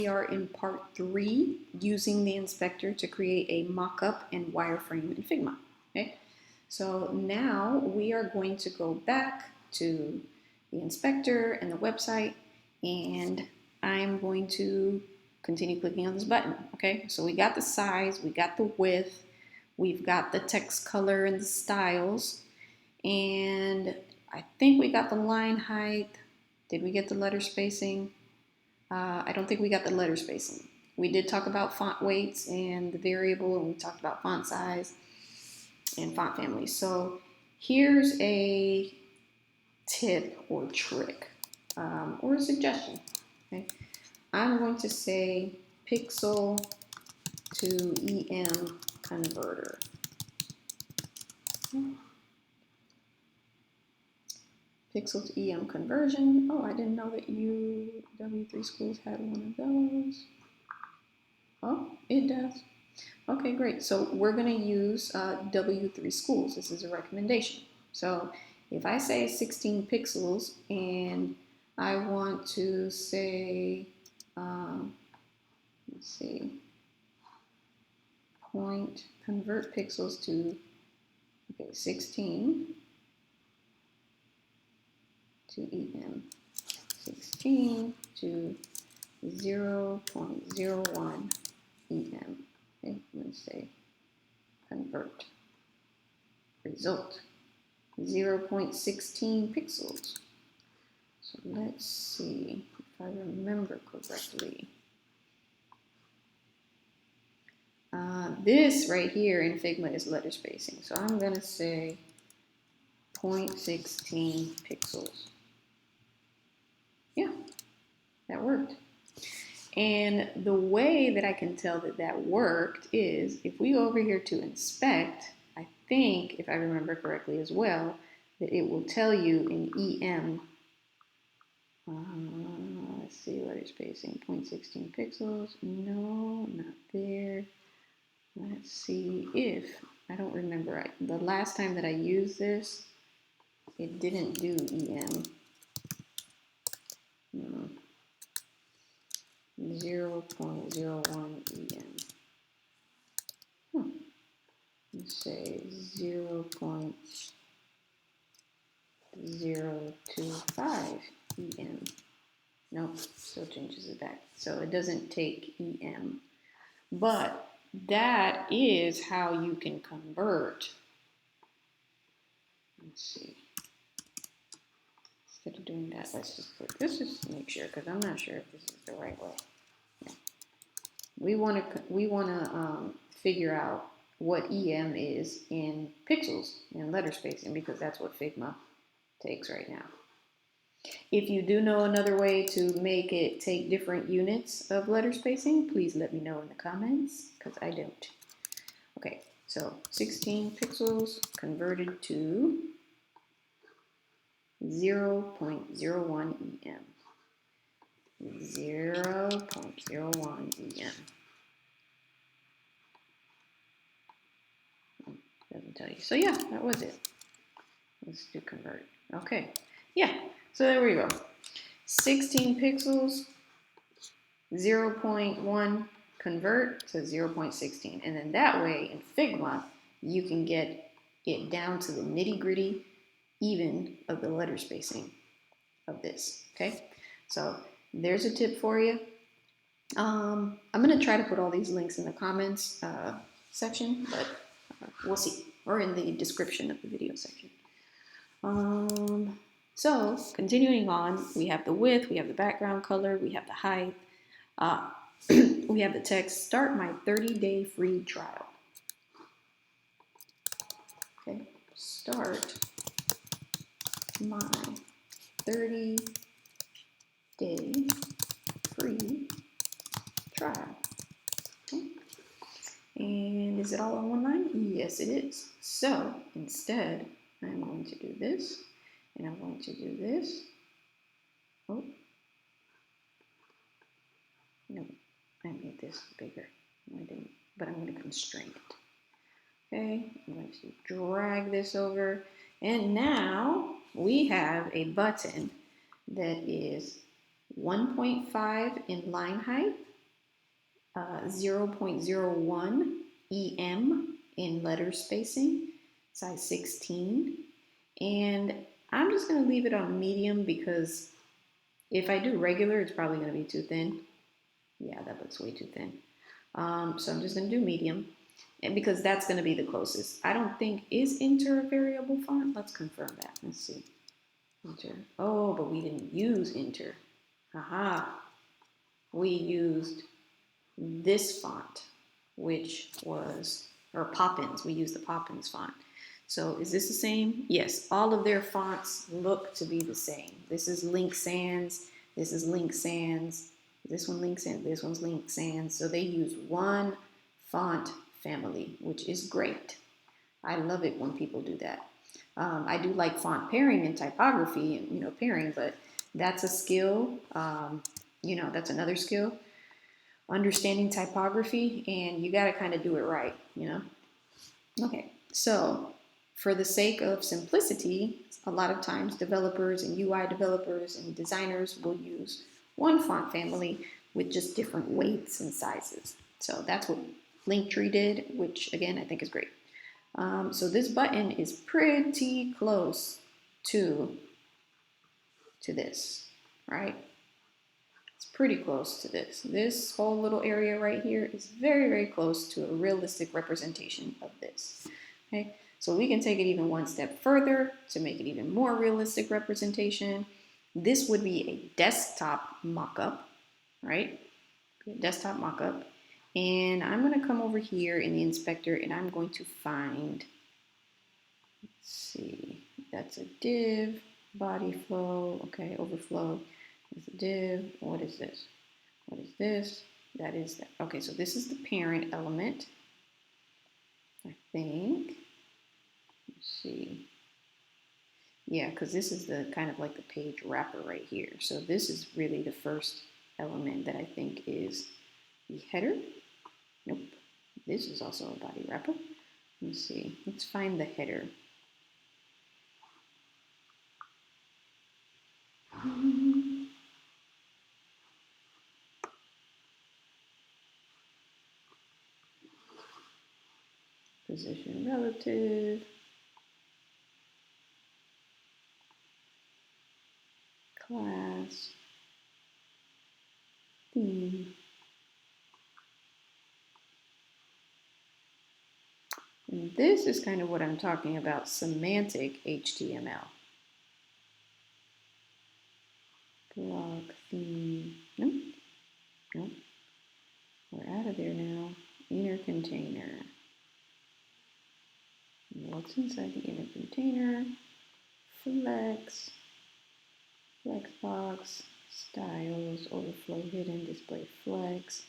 We are in part 3, using the inspector to create a mock-up and wireframe in Figma. Okay, so now we are going to go back to the inspector and the website, and I'm going to continue clicking on this button. Okay, so we got the size, we got the width, we've got the text color and the styles, and I think we got the line height. Did we get the letter spacing? I don't think we got the letter spacing. We did talk about font weights and the variable, and we talked about font size and font family. So here's a tip or trick or a suggestion. Okay, I'm going to say pixel to EM converter. Pixel to EM conversion. Oh, I didn't know that W3 Schools had one of those. Oh, it does. Okay, great. So we're going to use W3 Schools. This is a recommendation. So if I say 16 pixels and I want to say, let's see, convert pixels to, okay, 16 to EM, 16 to 0.01 EM. Okay, let's say convert. Result, 0.16 pixels. So let's see if I remember correctly. This right here in Figma is letter spacing. So I'm going to say 0.16 pixels. Yeah, that worked. And the way that I can tell that that worked is if we go over here to inspect, I think, if I remember correctly as well, that it will tell you in EM, let's see, letter spacing, 0.16 pixels, no, not there. Let's see if, I don't remember, the last time that I used this, it didn't do EM. 0.01 EM. Let's say 0.025 EM. Nope, still changes it back. So it doesn't take EM. But that is how you can convert. Let's see. Instead of doing that, let's just put this, just to make sure, because I'm not sure if this is the right way. Yeah. We want to figure out what EM is in pixels and letter spacing, because that's what Figma takes right now. If you do know another way to make it take different units of letter spacing, please let me know in the comments, because I don't. Okay, so 16 pixels converted to 0.01 EM. 0.01 EM. Doesn't tell you. So yeah, that was it. Let's do convert. Okay. Yeah. So there we go. 16 pixels, 0.1 convert to 0.16. And then that way in Figma, you can get it down to the nitty-gritty even of the letter spacing of this. Okay. So there's a tip for you. I'm going to try to put all these links in the comments section, but we'll see, or in the description of the video section. So continuing on, we have the width, we have the background color, we have the height, we have the text, start my 30-day free trial. Okay, start my 30-day free trial. Okay. And is it all on one line? Yes, it is. So instead, I'm going to do this, and I'm going to do this. Oh, no, I made this bigger. I didn't, but I'm going to constrain it. Okay, I'm going to drag this over, and now we have a button that is 1.5 in line height 0.01 EM in letter spacing, size 16. And I'm just going to leave it on medium because if I do regular, it's probably going to be too thin. Yeah, that looks way too thin. So I'm just going to do medium, and because that's going to be the closest. I don't think, is Enter a variable font? Let's confirm that. Let's see. Enter. Oh, but we didn't use Enter. Aha. We used this font, which was, or Poppins. We used the Poppins font. So is this the same? Yes, all of their fonts look to be the same. This is Link Sans. This is Link Sans. This one Link Sans. This one's Link Sans. So they use one font family, which is great. I love it when people do that. I do like font pairing and typography and pairing, but that's a skill. That's another skill. Understanding typography, and you got to kind of do it right. Okay, so for the sake of simplicity, a lot of times developers and UI developers and designers will use one font family with just different weights and sizes. So that's what Linktree did, which again I think is great. So this button is pretty close to this, right? It's pretty close to this. This whole little area right here is very, very close to a realistic representation of this. Okay, so we can take it even one step further to make it even more realistic representation. This would be a desktop mock-up, right? A desktop mock-up. And I'm going to come over here in the inspector and I'm going to find, let's see, that's a div, body flow, okay, overflow. Is a div. What is this? What is this? That is that. Okay, so this is the parent element, I think. Let's see. Yeah, because this is the kind of like the page wrapper right here. So this is really the first element that I think is the header. Nope. This is also a body wrapper. Let's see. Let's find the header. Position relative. Class. Theme. And this is kind of what I'm talking about, semantic HTML. Block, theme, nope, nope. We're out of there now. Inner container. What's inside the inner container? Flex, flex box, styles, overflow, hidden, display flex,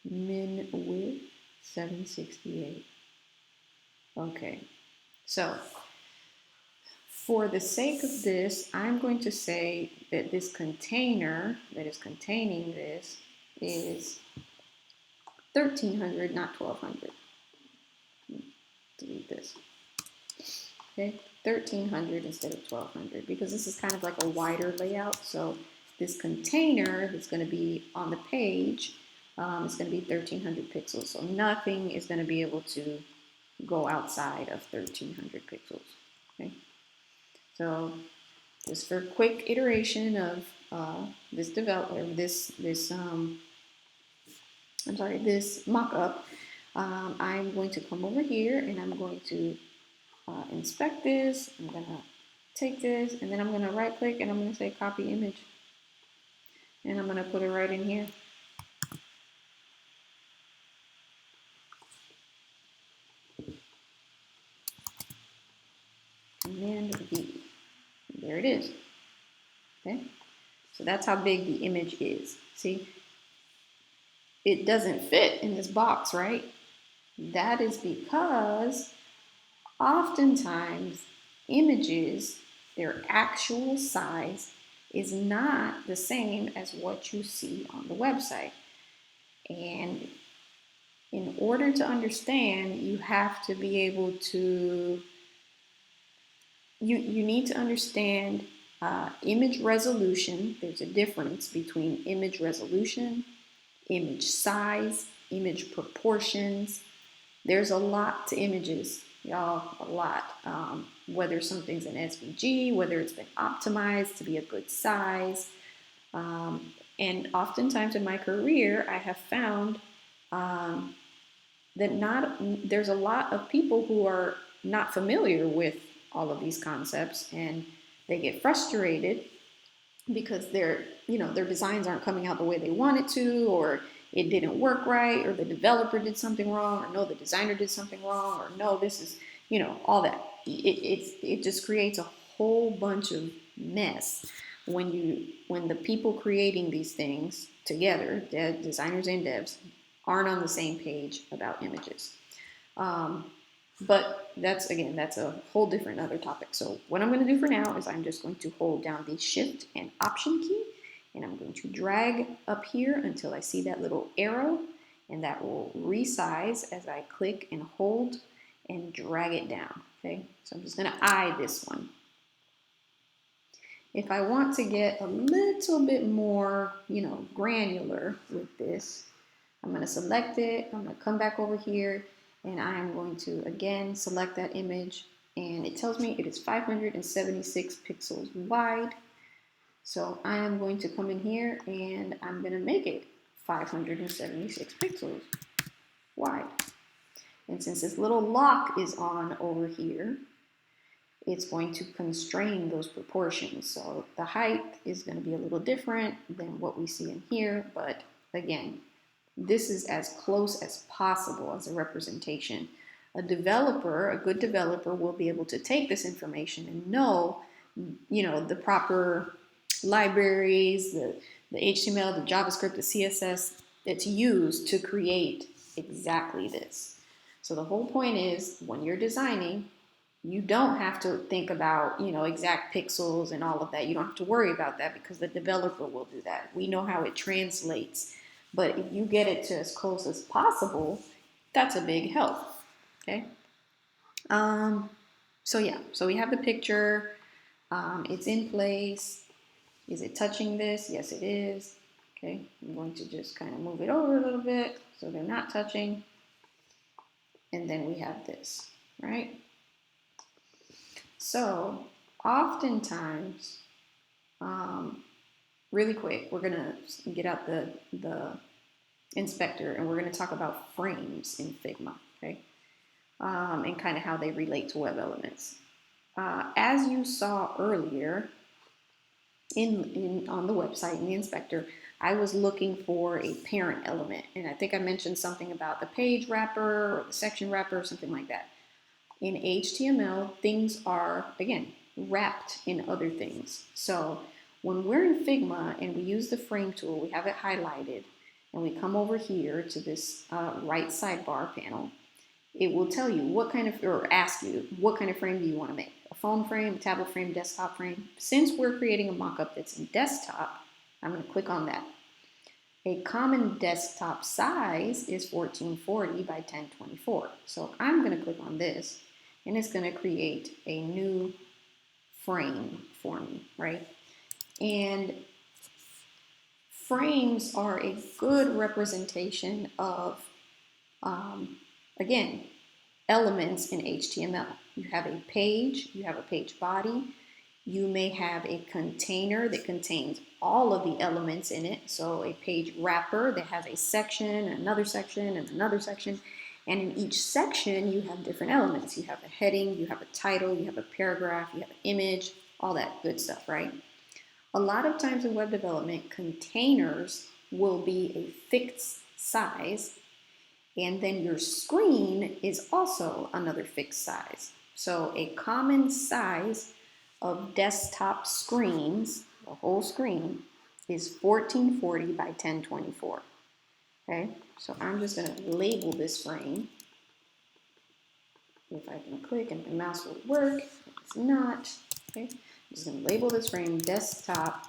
min width, 768. Okay, so for the sake of this, I'm going to say that this container that is containing this is 1300, not 1200. Delete this. Okay, 1300 instead of 1200 because this is kind of like a wider layout. So this container that's going to be on the page is going to be 1300 pixels. So nothing is going to be able to go outside of 1300 pixels. Okay, so just for quick iteration of this mock-up, I'm going to come over here and I'm going to inspect this. I'm going to take this and then I'm going to right click and I'm going to say copy image. And I'm going to put it right in here. Command V. There it is. Okay. So that's how big the image is. See, it doesn't fit in this box, right? That is because oftentimes images, their actual size is not the same as what you see on the website. And in order to understand, you have to be able to, you need to understand image resolution. There's a difference between image resolution, image size, image proportions. There's a lot to images, y'all, a lot. Whether something's an SVG, whether it's been optimized to be a good size. And oftentimes in my career, I have found that there's a lot of people who are not familiar with all of these concepts, and they get frustrated because their designs aren't coming out the way they want it to, or it didn't work right, or the developer did something wrong, or no, the designer did something wrong, or no, this is, all that. It just creates a whole bunch of mess when the people creating these things together, designers and devs, aren't on the same page about images. But that's a whole different other topic. So what I'm going to do for now is I'm just going to hold down the Shift and Option key, and I'm going to drag up here until I see that little arrow, and that will resize as I click and hold and drag it down. Okay, so I'm just going to eye this one. If I want to get a little bit more, granular with this, I'm going to select it. I'm going to come back over here, and I am going to again select that image, and it tells me it is 576 pixels wide. So I am going to come in here and I'm going to make it 576 pixels wide. And since this little lock is on over here, it's going to constrain those proportions. So the height is going to be a little different than what we see in here, but again, this is as close as possible as a representation. A good developer will be able to take this information and know, the proper libraries, the HTML, the JavaScript, the CSS that's used to create exactly this. So the whole point is, when you're designing, you don't have to think about, exact pixels and all of that. You don't have to worry about that because the developer will do that. We know how it translates. But if you get it to as close as possible, that's a big help, okay? So we have the picture. It's in place. Is it touching this? Yes, it is. Okay, I'm going to just kind of move it over a little bit so they're not touching. And then we have this, right? So oftentimes, really quick, we're gonna get out the inspector and we're gonna talk about frames in Figma, okay? And kind of how they relate to web elements. As you saw earlier on the website in the inspector, I was looking for a parent element, and I think I mentioned something about the page wrapper or the section wrapper or something like that. In HTML, things are, again, wrapped in other things. So when we're in Figma and we use the frame tool, we have it highlighted, and we come over here to this right sidebar panel, it will tell you or ask you, what kind of frame do you want to make? A phone frame, a tablet frame, desktop frame? Since we're creating a mockup that's in desktop, I'm going to click on that. A common desktop size is 1440 by 1024. So I'm going to click on this, and it's going to create a new frame for me, right? And frames are a good representation of, again, elements in HTML. You have a page, you have a page body, you may have a container that contains all of the elements in it. So a page wrapper that has a section, another section, and another section. And in each section, you have different elements. You have a heading, you have a title, you have a paragraph, you have an image, all that good stuff, right? A lot of times in web development, containers will be a fixed size, and then your screen is also another fixed size. So a common size of desktop screens, the whole screen, is 1440 by 1024. Okay, so I'm just going to label this frame. If I can click and my mouse will work, it's not. Okay, I'm just going to label this frame desktop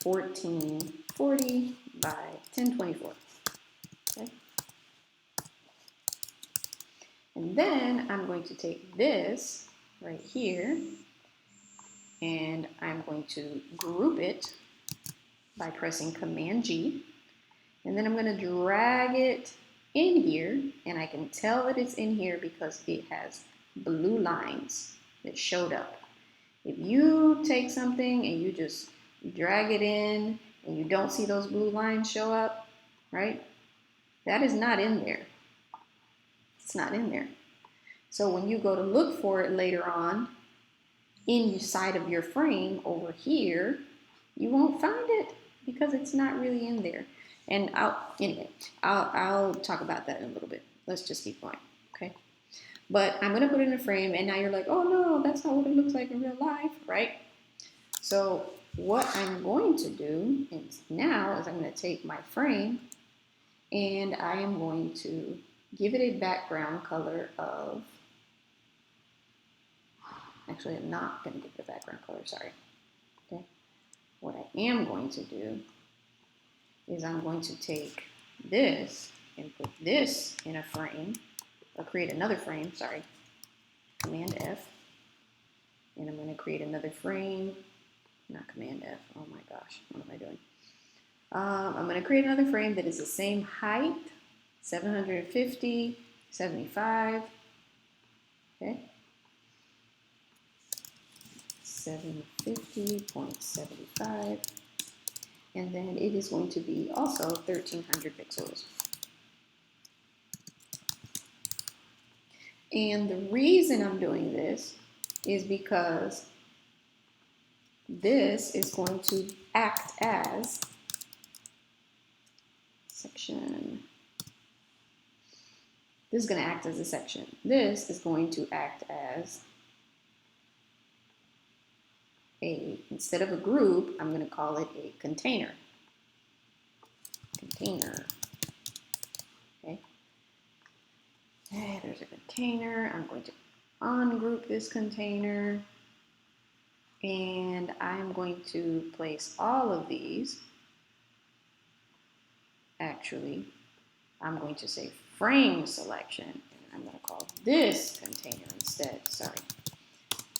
1440 by 1024. Okay. And then I'm going to take this right here and I'm going to group it by pressing Command G. And then I'm going to drag it in here, and I can tell that it's in here because it has blue lines that showed up. If you take something and you just drag it in and you don't see those blue lines show up, right? That is not in there. It's not in there. So when you go to look for it later on, inside of your frame over here, you won't find it because it's not really in there. And I'll talk about that in a little bit. Let's just keep going, okay? But I'm gonna put it in a frame, and now you're like, oh no, that's not what it looks like in real life, right? So what I'm going to do now is I'm gonna take my frame and I am going to give it a background color of, actually I'm not gonna give it a background color, sorry, okay? What I am going to do is I'm going to take this and put this in a frame, or create another frame, sorry, Command F, and I'm going to create another frame, not Command F, oh my gosh, what am I doing? I'm going to create another frame that is the same height, 750, 75, okay, 750.75, and then it is going to be also 1300 pixels. And the reason I'm doing this is because this is going to act as section. This is going to act as a section. This is going to act as instead of a group, I'm going to call it a container. Container. Okay. There's a container. I'm going to ungroup this container. And I'm going to place all of these. Actually, I'm going to say frame selection. And I'm going to call this container instead. Sorry.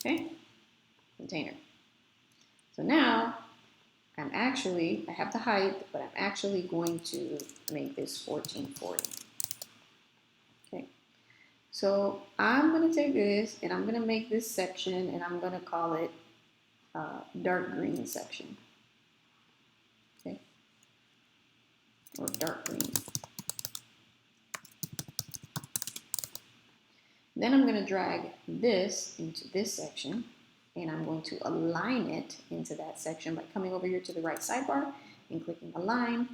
Okay. Container. So now I have the height, but I'm actually going to make this 1440. Okay. So I'm going to take this and I'm going to make this section and I'm going to call it dark green section. Okay. Or dark green. Then I'm going to drag this into this section and I'm going to align it into that section by coming over here to the right sidebar and clicking align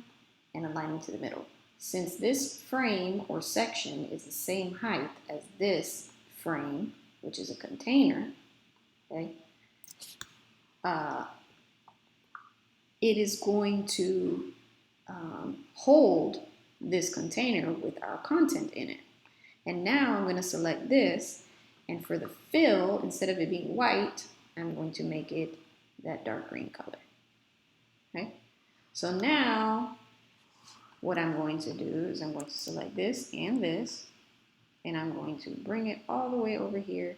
and aligning to the middle. Since this frame or section is the same height as this frame, which is a container, okay, it is going to hold this container with our content in it. And now I'm going to select this, and for the fill, instead of it being white, I'm going to make it that dark green color. Okay? So now what I'm going to do is I'm going to select this, and I'm going to bring it all the way over here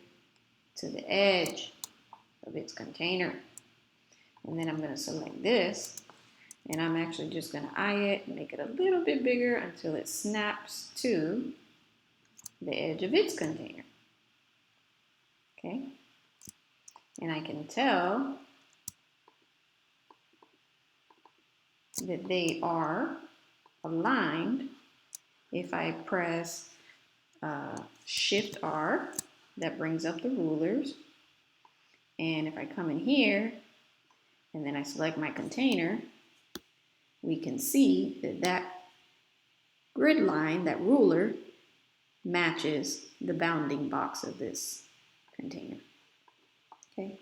to the edge of its container. And then I'm going to select this, and I'm actually just going to eye it and make it a little bit bigger until it snaps to the edge of its container. Okay? And I can tell that they are aligned if I press Shift R, that brings up the rulers. And if I come in here and then I select my container, we can see that that grid line, that ruler, matches the bounding box of this container. Okay,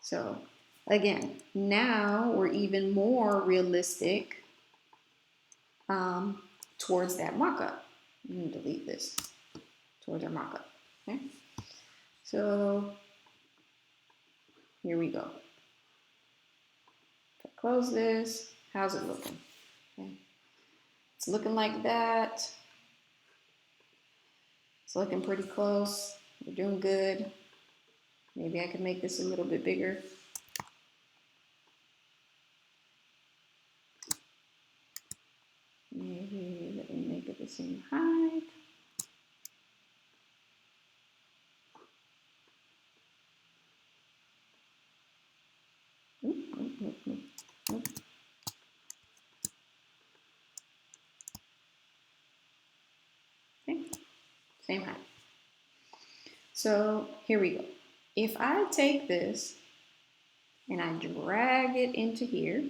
so again, now we're even more realistic towards that mockup. I'm going to delete this, towards our mockup. Okay, so here we go. If I close this, how's it looking? Okay. It's looking like that. It's looking pretty close. We're doing good. Maybe I can make this a little bit bigger. Maybe let me make it the same height. Okay, same height. So here we go. If I take this and I drag it into here,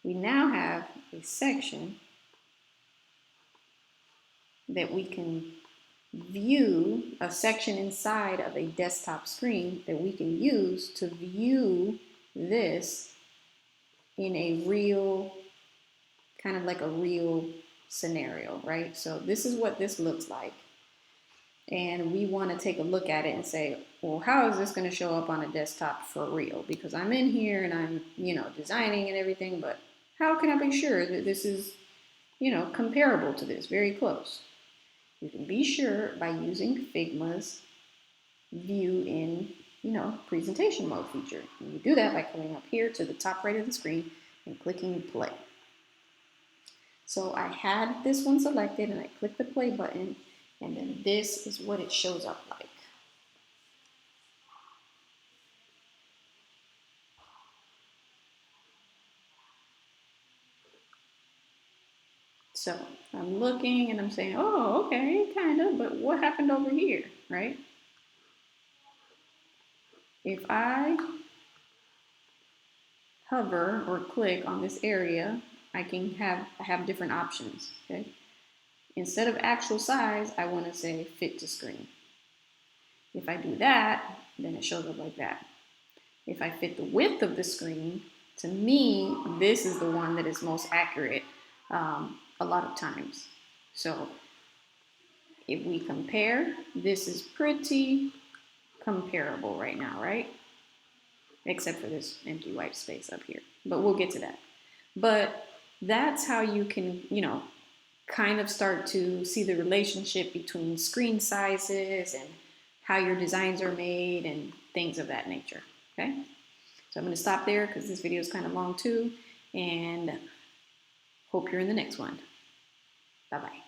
we now have a section that we can view, a section inside of a desktop screen that we can use to view this in a real, kind of like a real scenario, right? So this is what this looks like. And we want to take a look at it and say, well, how is this going to show up on a desktop for real? Because I'm in here and I'm, designing and everything, but how can I be sure that this is, comparable to this, very close? You can be sure by using Figma's view in, presentation mode feature. And you do that by coming up here to the top right of the screen and clicking play. So I had this one selected and I clicked the play button, and then this is what it shows up like. So I'm looking and I'm saying, oh, okay, kind of, but what happened over here, right? If I hover or click on this area, I have different options, okay? Instead of actual size, I want to say fit to screen. If I do that, then it shows up like that. If I fit the width of the screen, to me, this is the one that is most accurate a lot of times. So if we compare, this is pretty comparable right now, right? Except for this empty white space up here, but we'll get to that. But that's how you can, kind of start to see the relationship between screen sizes and how your designs are made and things of that nature, okay? So I'm going to stop there because this video is kind of long too, and hope you're in the next one. Bye-bye.